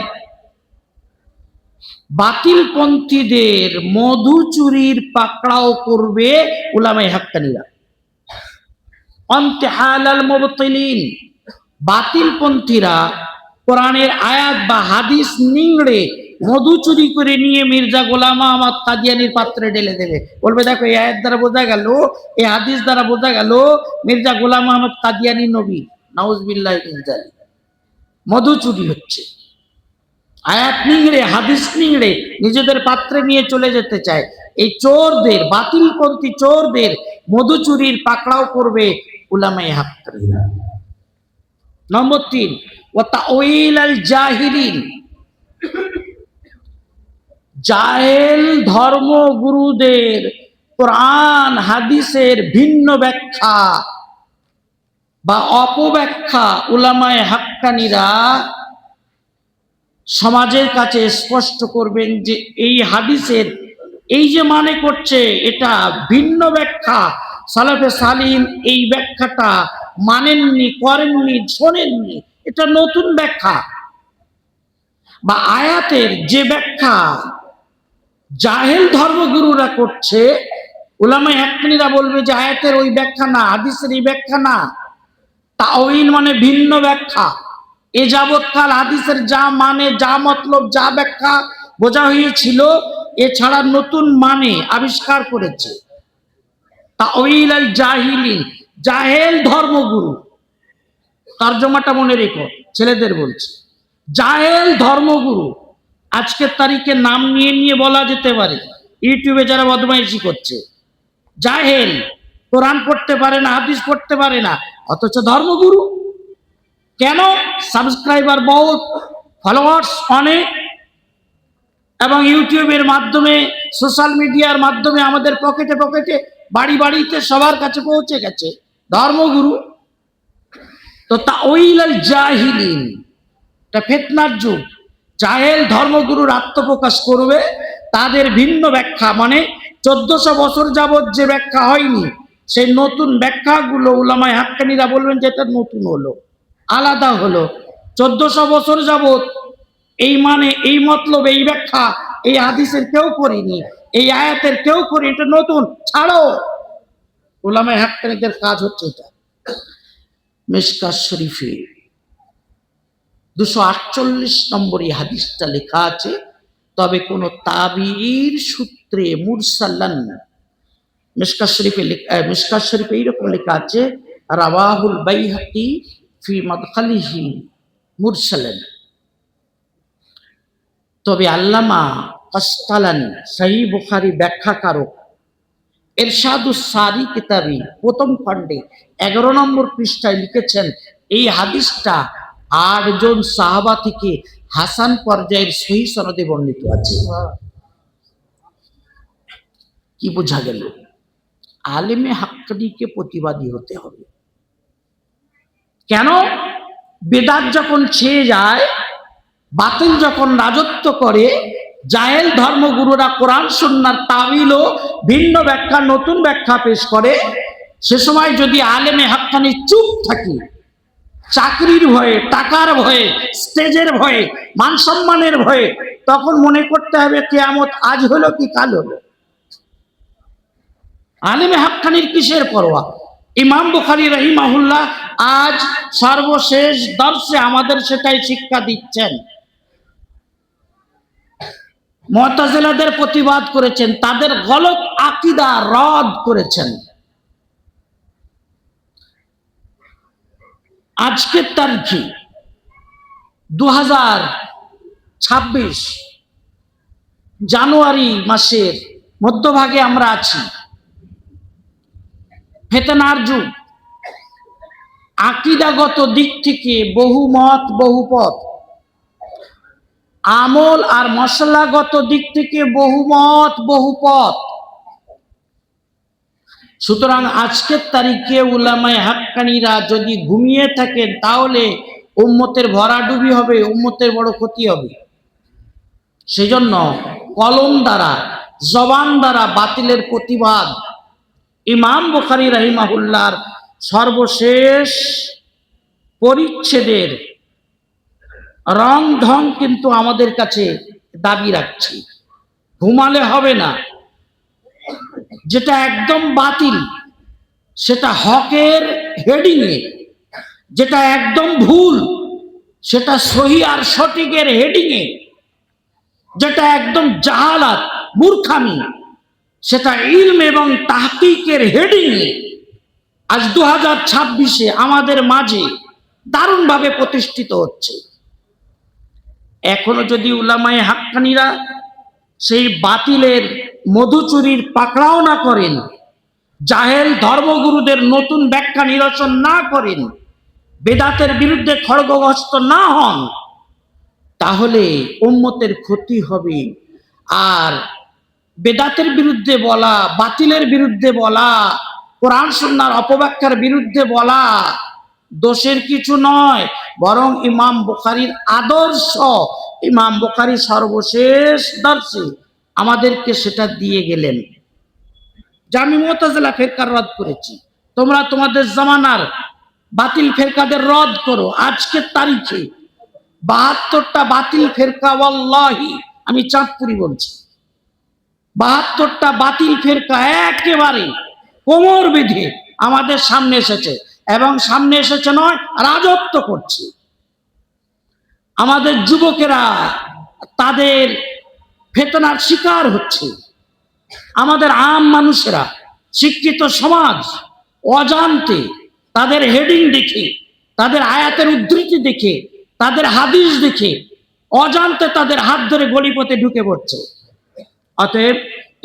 বাতিলপন্থীদের মধু চুরির পাকড়াও করবে উলামায়ে হাক্কানিরা। ইনতিহালাল মুবতিলিন, বাতিলপন্থীরা কোরআনের আয়াত বা হাদিস নিংড়ে মধু চুরি করে নিয়ে মির্জা গোলাম আহমদ কাদিয়ানীর পাত্রে ঢেলে দেবে, বলবে দেখো এই আয়াত দ্বারা বোঝা গেল, এই হাদিস দ্বারা বোঝা গেল মির্জা গোলাম আহমদ কাদিয়ানী নবী। নাউজুবিল্লাহি মিন যালিক। মধু চুরি হচ্ছে, আয়াত নিংড়ে, হাদিস নিংড়ে নিজেদের পাত্রে নিয়ে চলে যেতে চায়। এই চোরদের, বাতিলপন্থী চোরদের মধু চুরির পাকড়াও করবে উলামায়ে হাক্কানিরা। নম্বর 3, ওয়া তাওয়িলাল জাহিলিন, জাহেল ধর্মগুরুদের কোরআন হাদিসের ভিন্ন ব্যাখ্যা বা অপব্যাখ্যা উলামায়ে হাক্কানিরা সমাজের কাছে স্পষ্ট করবেন যে এই হাদিসের এই যে মানে করছে এটা ভিন্ন ব্যাখ্যা, সালাফে সালিম এই ব্যাখ্যাটা মানেননি, করেননি, শোনেননি, এটা নতুন ব্যাখ্যা। বা আয়াতের যে ব্যাখ্যা জাহেল ধর্মগুরুরা করছে, উলামায়ে হাক্কানিরা বলবে যে আয়াতের ওই ব্যাখ্যা না, হাদিসের এই ব্যাখ্যা না। তাওয়িল মানে ভিন্ন ব্যাখ্যা। এ যাবৎকাল হাদিসের যা মানে, যা মতলব, যা ব্যাখ্যা বোঝা হয়েছিল, এছাড়া নতুন মানে আবিষ্কার করেছে। তাওয়িল আল জাহিলিন, জাহেল ধর্মগুরু। তর্জমাটা মনে রেখো, ছেলেদের বলছে, জাহেল ধর্মগুরু। আজকের তারিখে নাম নিয়ে নিয়ে বলা যেতে পারে, ইউটিউবে যারা বদমাইশি করছে, জাহেল, কোরআন পড়তে পারে না, হাদিস পড়তে পারে না, অথচ ধর্মগুরু। কেন? সাবস্ক্রাইবার বহুত, ফলোয়ার্স অনেক, এবং ইউটিউবের মাধ্যমে, সোশ্যাল মিডিয়ার মাধ্যমে আমাদের পকেটে পকেটে, বাড়ি বাড়িতে সবার কাছে পৌঁছে গেছে ধর্মগুরু। তো তাওয়িলাল জাহিলিন, এটা ফিতনার যুগ। জাহেল ধর্মগুরুর আত্মপ্রকাশ করবে, তাদের ভিন্ন ব্যাখ্যা, মানে 1400 বছর যাবত যে ব্যাখ্যা হয়নি, সেই নতুন ব্যাখ্যাগুলো উলামায়ে হাক্কানীরা বলবেন যে এটা নতুন হলো, আলাদা হলো। 1400 বছর যাবত এই মানে, এই মতলব, এই ব্যাখ্যা এই হাদিসের কেউ করেনি, এই আয়াতের কেউ করেনি, এটা নতুন, ছাড়ো। উলামায়ে হাক্কানীদের কাজ হচ্ছে এটা। মিশকাত শরীফে 248 নম্বর এই হাদিসটা লেখা আছে, তবে কোন তাবিঈর সূত্রে মুরসালান। মিশকাত শরীফে এইরকম লেখা আছে, রাওয়াহুল বাইহাকি ফি মাদখালিহি মুরসালান। তবে আল্লামা কাসতালানী সহিহ বুখারী ব্যাখ্যাকারক ইরশাদুস সারি কিতাবে প্রথম খণ্ডে 11 নম্বর পৃষ্ঠায় লিখেছেন, এই হাদিসটা 8 জন সাহাবা থেকে হাসান পর্যায়ের সহিহ সনদে বর্ণিত আছে। কি বোঝা গেল? আলেমে হাক্কানিকে প্রতিবাদী হতে হবে। কেন? বেদাত যখন ছেয়ে যায়, বাতিল যখন রাজত্ব করে, জাহেল ধর্মগুরুরা কোরআন সুন্নাহর তাবিল ও ভিন্ন ব্যাখ্যা, নতুন ব্যাখ্যা পেশ করে, সে সময় যদি আলেমে হাক্কানি চুপ থাকে, চাকরির ভয়ে, টাকার ভয়ে, স্টেজের ভয়ে, মান সম্মানের ভয়ে, তখন মনে করতে হবে কিয়ামত আজ হলো কি কাল হলো। আলেমে হাক্কানির কিসের পরোয়া? ইমাম বুখারী রাহিমাহুল্লাহ আজ সর্বশেষ দর্শে আমাদের সেটাই শিক্ষা দিচ্ছেন। মুতাজিলাদের প্রতিবাদ করেছেন, তাদের গলত আকীদা রদ করেছেন। আজকের তারিখে 2026 জানুয়ারি মাসের মধ্যভাগে আমরা আছি। ফিতনার যুগ। আকীদাগত দিক থেকে বহু মত, বহু পথ, আমল আর মশলাগত দিক থেকে বহু মত, বহু পথ। সুতরাং আজকের তারিখে উলামায়ে হাক্কানীরা যদি ঘুমিয়ে থাকেন, তাহলে উম্মতের ভরাডুবি হবে, উম্মতের বড় ক্ষতি হবে। সেজন্য কলম দ্বারা, জবান দ্বারা বাতিলের প্রতিবাদ ইমাম বুখারী রাহিমাহুল্লাহর সর্বশেষ পরিচ্ছেদের রং ঢং কিন্তু আমাদের কাছে দাবি রাখছি। ঘুমালে হবে না। যেটা একদম বাতিল সেটা হকের হেডিংয়ে, যেটা একদম ভুল সেটা সহি আর সঠিকের হেডিংয়ে, যেটা একদম জাহালাত, মূর্খামি, সেটা ইলম এবং তাহকিকের হেডিংয়ে আজ 2026-এ আমাদের মাঝে দারুণভাবে প্রতিষ্ঠিত হচ্ছে। এখনো যদি উলামায়ে হাক্কানীরা সেই বাতিলের মধুচুরির পাকড়াও না করেন, জাহেল ধর্মগুরুদের নতুন ব্যাখ্যা নিরসন না করেন, বেদাতের বিরুদ্ধে খড়গহস্ত না হন, তাহলে উম্মতের ক্ষতি হবে। আর বেদাতের বিরুদ্ধে বলা, বাতিলের বিরুদ্ধে বলা, কোরআন সুন্নাহর অপব্যাখ্যার বিরুদ্ধে বলা দোষের কিছু নয়, বরং ইমাম বুখারীর আদর্শ, ইমাম বুখারী সর্বশেষ দর্শে আমাদেরকে সেটা দিয়ে গেলেন। যে আমি মুতাজিলা ফিরকার রদ করেছি, তোমরা তোমাদের জামানার বাতিল ফিরকাদের রদ করো। আজকের তারিখে 72টা বাতিল ফিরকা, ওয়াল্লাহি আমি চাঁদপুরি বলছি, 72টা বাতিল ফিরকা একেবারে কোমর বেঁধে আমাদের সামনে এসেছে, এবং সামনে এসেছে নয়, রাজত্ব করছে। আমাদের যুবকেরা তাদের ফিতনার শিকার হচ্ছে। আমাদের আম মানুষেরা, শিক্ষিত সমাজ অজান্তে তাদের হেডিং দেখে, তাদের আয়াতের উদ্ধৃতি দেখে, তাদের হাদিস দেখে অজান্তে তাদের হাত ধরে গলিপথে ঢুকে পড়ছে। অতএব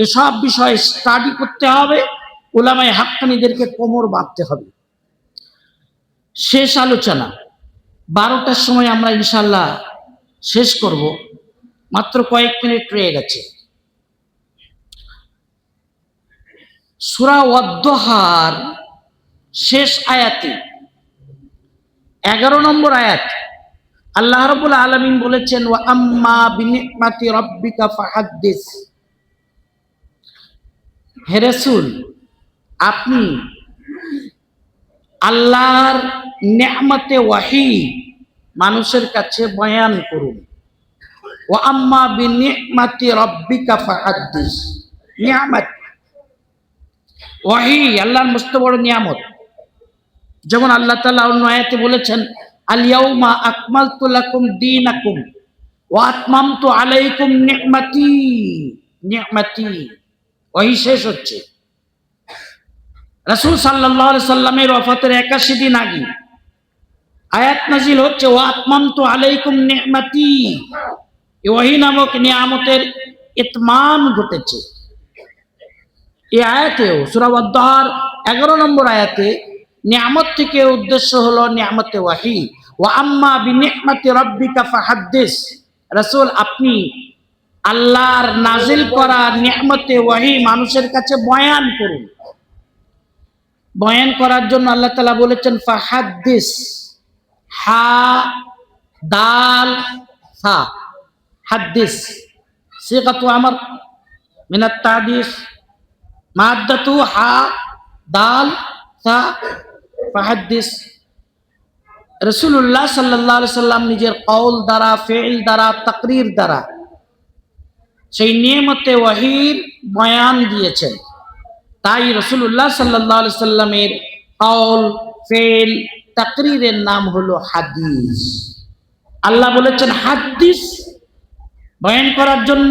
এসব বিষয়ে স্টাডি করতে হবে, উলামায়ে হাক্কানীদেরকে কোমর বাঁধতে হবে। শেষ আলোচনা 12টার সময় আমরা ইনশাআল্লাহ শেষ করব। মাত্র কয়েক মিনিট রয়ে গেছে। সূরা ওয়াদ-দুহার শেষ আয়াতে 11 নম্বর আয়াত আল্লাহ রাব্বুল আলামিন বলেছেন, ওয়া আম্মা বিনি'মাতি রাব্বিকা ফাহাদ্দিস। হে রাসূল, আপনি আল্লাহর নেয়ামতে ওয়াহি মানুষের কাছে বয়ান করুন। ওয়া আম্মা বিনি'মাতি রাব্বিকা ফাহাদ্দিস। নিয়ামত ওয়াহি আল্লাহর মস্ত বড় নিয়ামত। যেমন আল্লাহ তাআলা অন্য আয়াতে বলেছেন, আল ইয়াউমা আকমালতু লাকুম দীনাকুম ওয়া আতমামতু আলাইকুম নি'মাতি। নি'মাতি ওয়াহি শেষ হচ্ছে। রাসূল সাল্লাল্লাহু আলাইহি সাল্লামের ওয়াফাতের 81 দিন আগে আয়াত নাজিল হচ্ছে, ওয়া আতমামতু আলাইকুম নি'মাতি। ওয়াহি নামক নিয়ামতের ইতমাম ঘটেছে। এই আয়াতেও সূরা ওয়াদ-দুহার 11 নম্বর আয়াতে নিয়ামত থেকে উদ্দেশ্য হলো নিয়ামতে ওয়াহি। ওয়া আম্মা বিনি'মাতি রাব্বিকা ফাহাদ্দিস। রাসূল, আপনি আল্লাহর নাজিল করা নিয়ামতে ওয়াহি মানুষের কাছে বয়ান করুন। বয়ান করার জন্য আল্লাহ তাআলা বলেছেন ফাহাদ্দিস, হা দাল সা, হাদ্দিস সিগাতু আমর মিনাত তাহদিস, মাদ্দাতু হা দাল সা, ফাহাদ্দিস। রাসূলুল্লাহ সাল্লাল্লাহু আলাইহি সাল্লাম নিজের কওল দ্বারা, ফিল দ্বারা, তাকরীর দ্বারা সেই নিয়ামতে ওয়াহির বয়ান দিয়েছেন। তাই রাসূলুল্লাহ সাল্লাল্লাহু আলাইহি সাল্লামের কওল, ফিল, তাকরীরের নাম হলো হাদিস। আল্লাহ বলেছেন হাদিস বয়ান করার জন্য।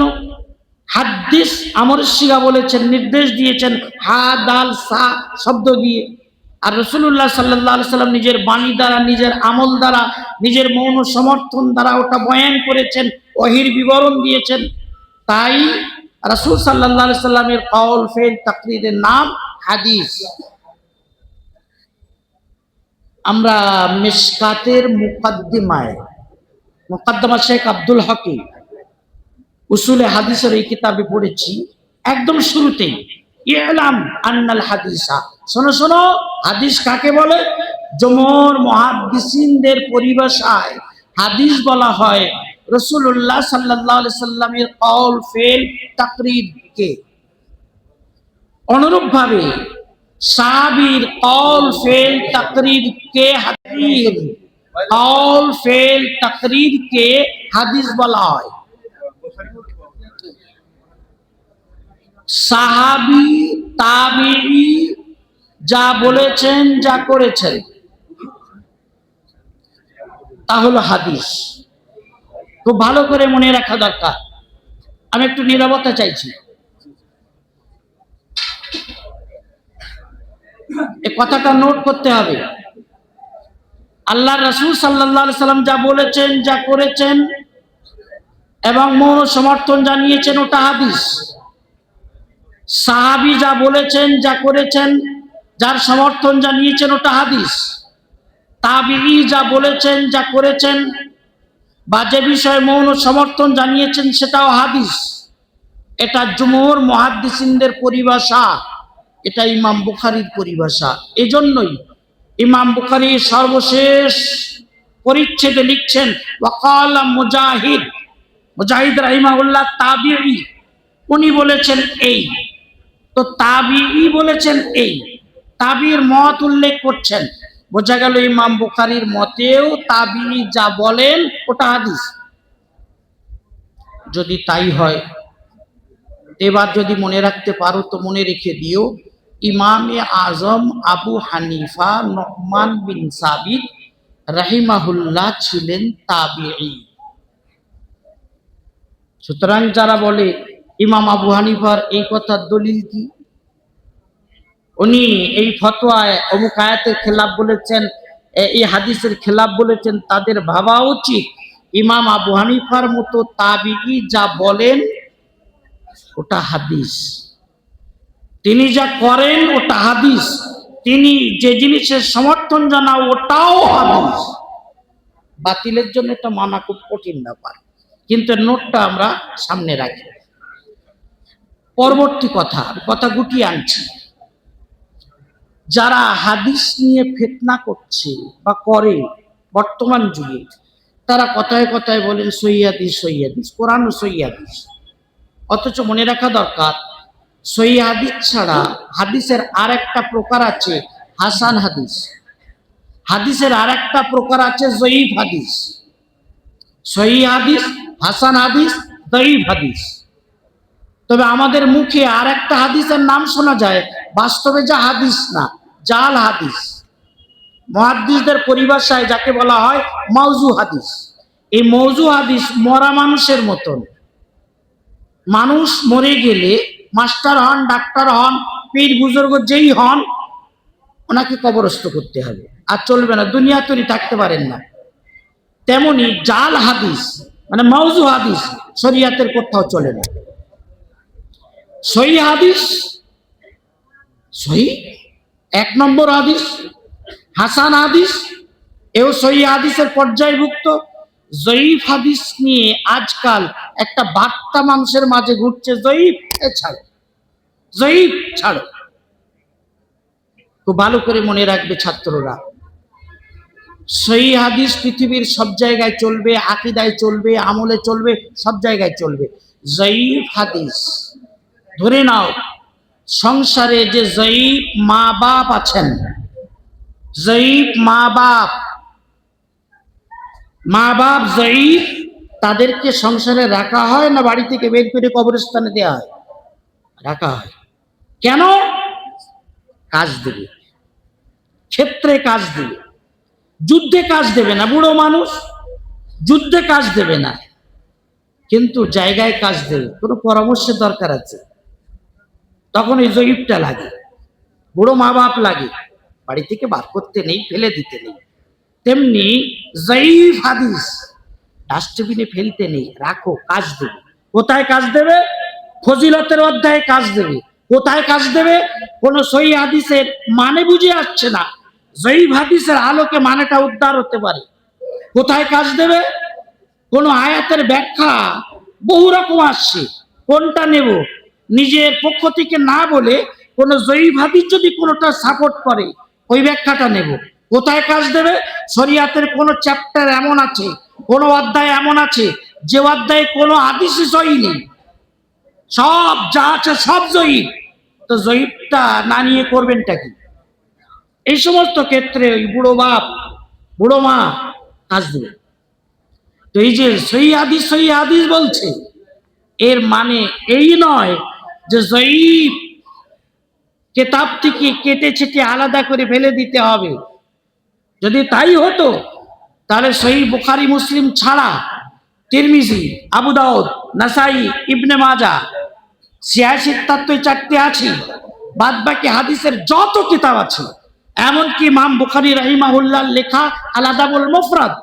হাদিস আমরের সিগা বলেছেন, নির্দেশ দিয়েছেন হা দাল সা শব্দ দিয়ে। আর রাসূলুল্লাহ সাল্লাল্লাহু আলাইহি সাল্লাম নিজের বাণী দ্বারা, নিজের আমল দ্বারা, নিজের মৌন সমর্থন দ্বারা ওটা বয়ান করেছেন, ওয়াহির বিবরণ দিয়েছেন। তাই রাসূল সাল্লাল্লাহু আলাইহি সাল্লামের কওল, ফিল, তাকরীরের নাম হাদিস। আমরা মিশকাতের মুকদ্দমা শেখ আব্দুল হকিম উসুলে হাদিসের এই কিতাবে পড়েছি, একদম শুরুতেই ইলাম আন্নাল হাদিসা, শোনো শোনো, হাদিস কাকে বলে? জমহুর মুহাদ্দিসিনদের পরিভাষায় হাদিস বলা হয় রাসূলুল্লাহ সাল্লাল্লাহু আলাইহি সাল্লামের কওল, ফিল, তাকরীরকে। অনুরূপভাবে সাহাবীর কওল, ফিল, তাকরীরকে হাদিস, কওল, ফিল, তাকরীরকে হাদিস বলা হয়। সাহাবী, তাবিঈ যা বলেছেন, যা করেছেন তা হলো হাদিস। খুব ভালো করে মনে রাখা দরকার। আমি একটু নীরবতা চাইছি। এই কথাটা নোট করতে হবে। আল্লাহর রাসূল সাল্লাল্লাহু আলাইহি সাল্লাম যা বলেছেন, যা করেছেন এবং মৌন সমর্থন জানিয়েছেন, ওটা হাদিস। সাহাবী যা বলেছেন, যা করেছেন, যার সমর্থন জানিয়েছেন, ওটা হাদিস। তাবিঈ যা বলেছেন, যা করেছেন বা যে বিষয়ে মৌন সমর্থন জানিয়েছেন, সেটাও হাদিস। এটা জমহুর মুহাদ্দিসিনদের পরিভাষা, এটা ইমাম বুখারীর পরিভাষা। এজন্যই ইমাম বুখারী সর্বশেষ পরিচ্ছেদে লিখছেন, ওয়াকালা মুজাহিদ, মুজাহিদ রাহিমাহুল্লাহ তাবিঈ, উনি বলেছেন এই। তো তাবিঈ বলেছেন এই, তাবির মত উল্লেখ করছেন, বোঝা গেল ইমাম বুখারীর মতেও তাবিঈ যা বলেন ওটা হাদিস। যদি তাই হয়, এবার যদি মনে রাখতে পারো তো মনে রেখে দিও, ইমামে আজম আবু হানিফা নু'মান বিন সাবিত রাহিমাহুল্লাহ ছিলেন তাবিঈ। সুতরাং যারা বলে ইমাম আবু হানিফার এই কথার দলিল কি, উনি এই ফতোয়ায় অমুক আয়াতের খেলাফ বলেছেন, এই হাদিসের খেলাফ বলেছেন, তাদের ভাবা উচিত ইমাম আবু হানিফার মতো তাবিঈ যা বলেন ওটা হাদিস। তিনি যা করেন ওটা হাদিস। তিনি যে জিনিসের সমর্থন জানাও ওটাও হাদিস। বাতিলের জন্য এটা মানা খুব কঠিন ব্যাপার। কিন্তু নোটটা আমরা সামনে রাখি। পরবর্তী কথা গুটিয়ে আনছি। যারা হাদিস নিয়ে ফিতনা করছে বা করে বর্তমান যুগে, তারা কথায় কথায় বলেন সহিহ হাদিস, সহিহ হাদিস, কোরআন ও সহিহ হাদিস। অথচ মনে রাখা দরকার, সহিহ হাদিস ছাড়া হাদিসের আর একটা প্রকার আছে হাসান হাদিস। হাদিসের আর একটা প্রকার আছে জয়ীফ হাদিস। সহিহ হাদিস, হাসান হাদিস, দয়ীফ হাদিস। তবে আমাদের মুখে আর একটা হাদিসের নাম শোনা যায়, বাস্তবে যা হাদিস না, জাল হাদিস। মুহাদ্দিসদের পরিভাষায় যাকে বলা হয় মাউজু হাদিস। এই মৌজু হাদিস মরা মানুষের মতন। মানুষ মরে গেলে মাস্টার হন, ডাক্তার হন, পীর বুজুর্গ যেই হন, ওনাকে কবরস্থ করতে হবে, আর চলবে না, দুনিয়া তৈরি থাকতে পারেন না। তেমনি জাল হাদিস মানে মাউজু হাদিস শরিয়াতের কোথাও চলে না। সহিহ হাদিস, সহিহ এক নম্বর হাদিস, হাসান হাদিস এও সহিহ হাদিসের পর্যায়ভুক্ত। জয়ীফ হাদিস নিয়ে আজকাল একটা বার্তা মানুষের মাঝে ঘুরছে, জয়ীফ ছাড়ো, জয়ীফ ছাড়ো। খুব ভালো করে মনে রাখবে ছাত্ররা, সহিহ হাদিস পৃথিবীর সব জায়গায় চলবে, আকীদায় চলবে, আমলে চলবে, সব জায়গায় চলবে। জয়ীফ হাদিস ধরে নাও, সংসারে যে জয়ীফ মা বাপ আছেন, জয়ীফ মা বাপ জয়ীফ, তাদেরকে সংসারে রাখা হয় না বাড়ি থেকে বের করে কবরস্থানে দেওয়া হয়? রাখা হয়। কেন? কাজ দেবে, ক্ষেত্রে কাজ দেবে, যুদ্ধে কাজ দেবে না। বুড়ো মানুষ যুদ্ধে কাজ দেবে না, কিন্তু জায়গায় কাজ দেবে, কোনো পরামর্শের দরকার আছে, তখন এই জয়ীফটা লাগে। বুড়ো মা বাপ লাগে, বাড়ি থেকে বার করতে নেই, ফেলে দিতে নেই। তেমনি জয়ীফ হাদিস ডাস্টবিনে ফেলতে নেই, রাখো, কাজ দেবে। কোথায় কাজ দেবে? ফজিলতের অধ্যায়ে কাজ দেবে। কোথায় কাজ দেবে? কোন সহিহ হাদিসের মানে বুঝে আসছে না, জয়ীফ হাদিসের আলোকে মানেটা উদ্ধার হতে পারে। কোথায় কাজ দেবে? কোন আয়াতের ব্যাখ্যা বহু রকম আসছে, কোনটা নেব নিজের পক্ষ থেকে না বলে কোন জয়ীফ হাদিস যদি কোনটা সাপোর্ট করে, ওই ব্যাখ্যাটা নেব। কোথায় কাজ দেবে? শরিয়াতের কোন চ্যাপ্টার এমন আছে, কোন অধ্যায় এমন আছে যে অধ্যায়ে কোনো হাদিসই সহিহ নেই, সব যা আছে সব জয়ীফ, তো জয়ীফটা না নিয়ে করবেনটা কি? এই সমস্ত ক্ষেত্রে ওই বুড়ো বাপ বুড়ো মা কাজ দেবে। তো এই যে সহিহ হাদিস বলছে, এর মানে এই নয় যে জয়ীফ কিতাব থেকে কেটে ছেটে আলাদা করে ফেলে দিতে হবে। যদি তাই হতো তাহলে সহিহ বুখারী মুসলিম ছাড়া তিরমিজি, আবু দাউদ, নাসাই, ইবনে মাজাহ, 86-77 আছে, বাদ বাকি হাদিসের যত কিতাব আছে, এমনকি ইমাম বুখারী রাহিমাহুল্লাহ লেখা আল আদাবুল মুফরাদ,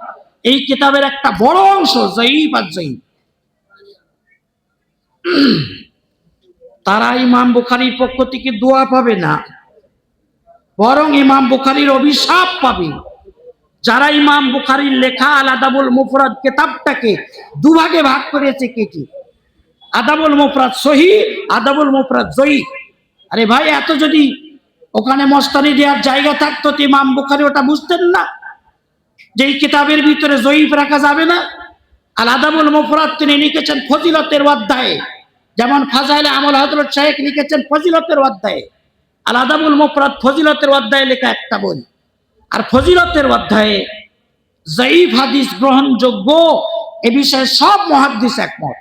এই কিতাবের একটা বড় অংশ জয়ীফ আর জয়ীফ। তারা ইমাম বুখারীর পক্ষ থেকে দোয়া পাবে না, বরং ইমাম বুখারীর অভিশাপ পাবে। যারা ইমাম বুখারীর লেখা আল আদাবুল মুফরাদ কিতাবটাকে দুভাগে ভাগ করেছে, কি আদাবুল মুফরাদ সহিহ, আদাবুল মুফরাদ জয়ীফ। আরে ভাই, এত যদি ওখানে মস্তানি দেওয়ার জায়গা থাকতো তো ইমাম বুখারী ওটা বুঝতেন না যে এই কিতাবের ভিতরে জয়ীফ রাখা যাবে না? আল আদাবুল মুফরাদ তিনি লিখেছেন ফজিলতের অধ্যায়ে, যেমন ফাজাইলে আমল হযরত শাইখ লিখেছেন ফজিলতের অধ্যায়ে। আল আদাবুল মুফরাদ ফজিলতের অধ্যায়ে লেখা একটা বই, আর ফজিলতের অধ্যায়ে জয়ীফ হাদিস গ্রহণযোগ্য এ বিষয়ে সব মুহাদ্দিস একমত।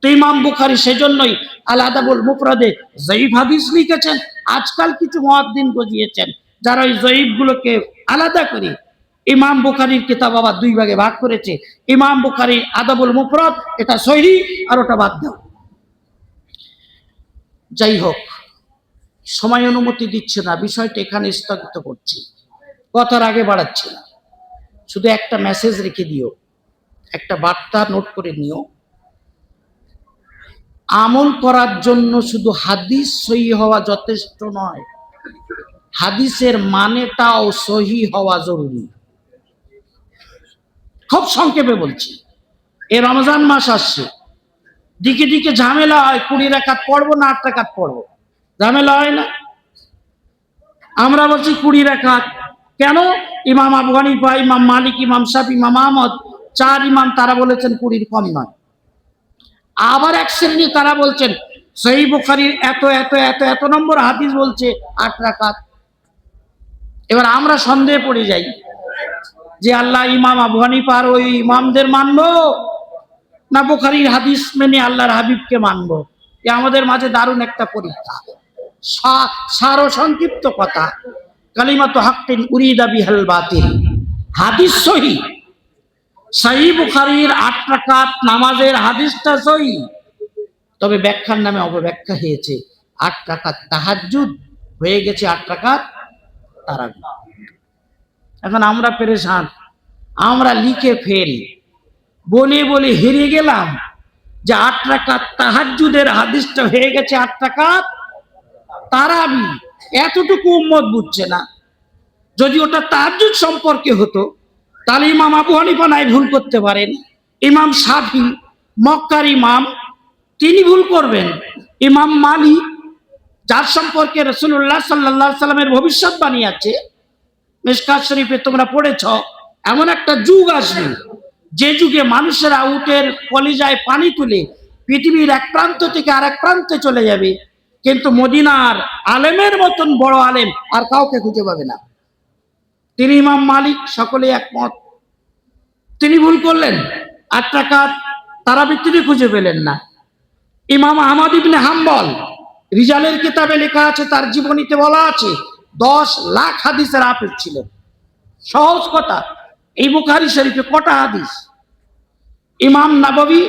তো ইমাম বুখারী সেজন্যই আল আদাবুল মুফরাদে জয়ীফ হাদিস লিখেছেন। আজকাল কিছু মুহাদ্দিস গজিয়েছেন যারা ওই জয়ীফ গুলোকে আলাদা করে ইমাম বুখারীর কিতাব আবার দুই ভাগে ভাগ করেছে। ইমাম বুখারী আদাবুল মুফরাদ, এটা সহিহ, আর ওটা বাদ দাও। যাই হোক, সময় অনুমতি দিচ্ছে না, বিষয়টা এখানে স্থগিত করছি, কথার আগে বাড়াচ্ছি না। শুধু একটা মেসেজ রেখে দিও, একটা বার্তা নোট করে নিও। আমল করার জন্য শুধু হাদিস সহিহ হওয়া যথেষ্ট নয়, হাদিসের মানেটাও সহিহ হওয়া জরুরি। খুব সংক্ষেপে বলছি, এই রমজান মাস আসছে, দিকে দিকে ঝামেলা হয়, 20 রাকাত পড়বো না 8 রাকাত পড়বো, ঝামেলা হয় না? আমরা বলছি 20 রাকাত। কেন? ইমাম আবু হানিফা, ইমাম মালিক, ইমাম শাফি, ইমাম আহমদ, 4 ইমাম তারা বলেছেন 20 কম নয়। আবার এক শ্রেণী তারা বলছেন সহিহ বুখারীর এত এত এত এত নম্বর হাদিস বলছে 8 রাকাত। এবার আমরা সন্দেহে পড়ে যাই যে আল্লাহ ইমাম আবু হানিফার ওই ইমামদের মানবো না বুখারীর হাদিস মেনে আল্লাহর হাবিবকে মানবো? এ আমাদের মাঝে দারুণ একটা পরীক্ষা। সার ও সংক্ষিপ্ত কথা, কালিমাতু হাক্কিন উরিদা বিহাল বাতিল। হাদিস সহিহ, সহিহ বুখারীর 8 রাকাত নামাজের হাদিসটা সহিহ, তবে ব্যাখ্যার নামে অপব্যাখ্যা হয়েছে। 8 রাকাত তাহাজ্জুদ হয়ে গেছে 8 রাকাত তারাবি। এখন আমরা পেরেশান, আমরা লিখে ফেল বলে বলে হেরে গেলাম যে 8 রাকাত তাহাজ্জুদের হাদিসটা হয়ে গেছে 8 রাকাত তারাবি। এতটুকু উম্মত বুঝছে না। যদি ওটা তাহাজ্জুদ সম্পর্কে হতো তাহলে ইমাম আবু হানিফা নাই ভুল করতে পারেন, ইমাম শাফি মক্কার ইমাম তিনি ভুল করবেন, ইমাম মালিক যার সম্পর্কে রাসূলুল্লাহ সাল্লাল্লাহু আলাইহি সাল্লামের ভবিষ্যৎবাণী আছে, মিশকাত শরীফে তোমরা পড়েছ, এমন একটা যুগ আসবে যে যুগে মানুষেরা উটের কলিজায় পানি তুলে পৃথিবীর এক প্রান্ত থেকে আরেক প্রান্তে চলে যাবে, কিন্তু মদিনার আলেমের মতন বড় আলেম আর কাউকে খুঁজে পাবে না। তিনি ইমাম মালিক, সকলে একমত। তিনি ভুল করলেন, 8 রাকাত তারাবি তিনি খুঁজে পেলেন না। ইমাম আহমদ ইবনে হাম্বল, রিজালের কিতাবে লেখা আছে, তার জীবনীতে বলা আছে 10 লাখ হাদিসের হাফেজ ছিলেন। সহজ কথা, এই বুখারী শরীফে কটা হাদিস? ইমাম নাববী,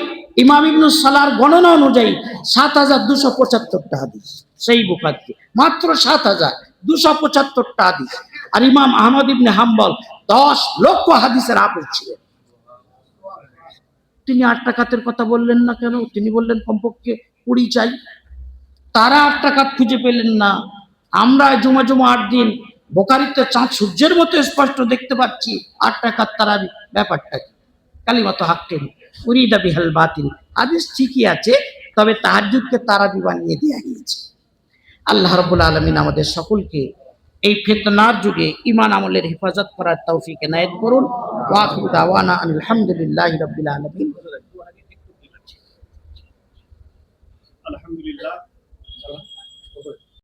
ইমাম ইবনে সালাহর গণনা অনুযায়ী 7275টা হাদিস সেই বুখারীতে, মাত্র 7275টা হাদিস। আর ইমাম আহমদ ইবনে হাম্বল 10 লক্ষ হাদিসের হাফেজ ছিলেন। তিনি 8 রাকাতের কথা বললেন না কেন? তিনি বললেন কমপক্ষে 20 চাই। তারা 8 রাকাত খুঁজে পেলেন না। আমরা জুমা 8 দিন বুখারীতে চাঁদ সূর্যের মতো স্পষ্ট দেখতে পাচ্ছি 8 রাকাত তারাবি। ব্যাপারটা কি? কালিমাতু হাক্কিন উরিদা বিহাল বাতিল। হাদিস ঠিকই আছে, তবে তাহাজ্জুদকে তারাবি বানিয়ে দেয়া হয়েছে। আল্লাহ রাব্বুল আলামিন আমাদের সকলকে এই ফিতনার যুগে ঈমান আমলের হেফাজত করার তৌফিক এনায়েত করুন। ওয়া আখিরু দাওয়ানা আলহামদুলিল্লাহি রাব্বিল আলামিন। আলহামদুলিল্লাহ।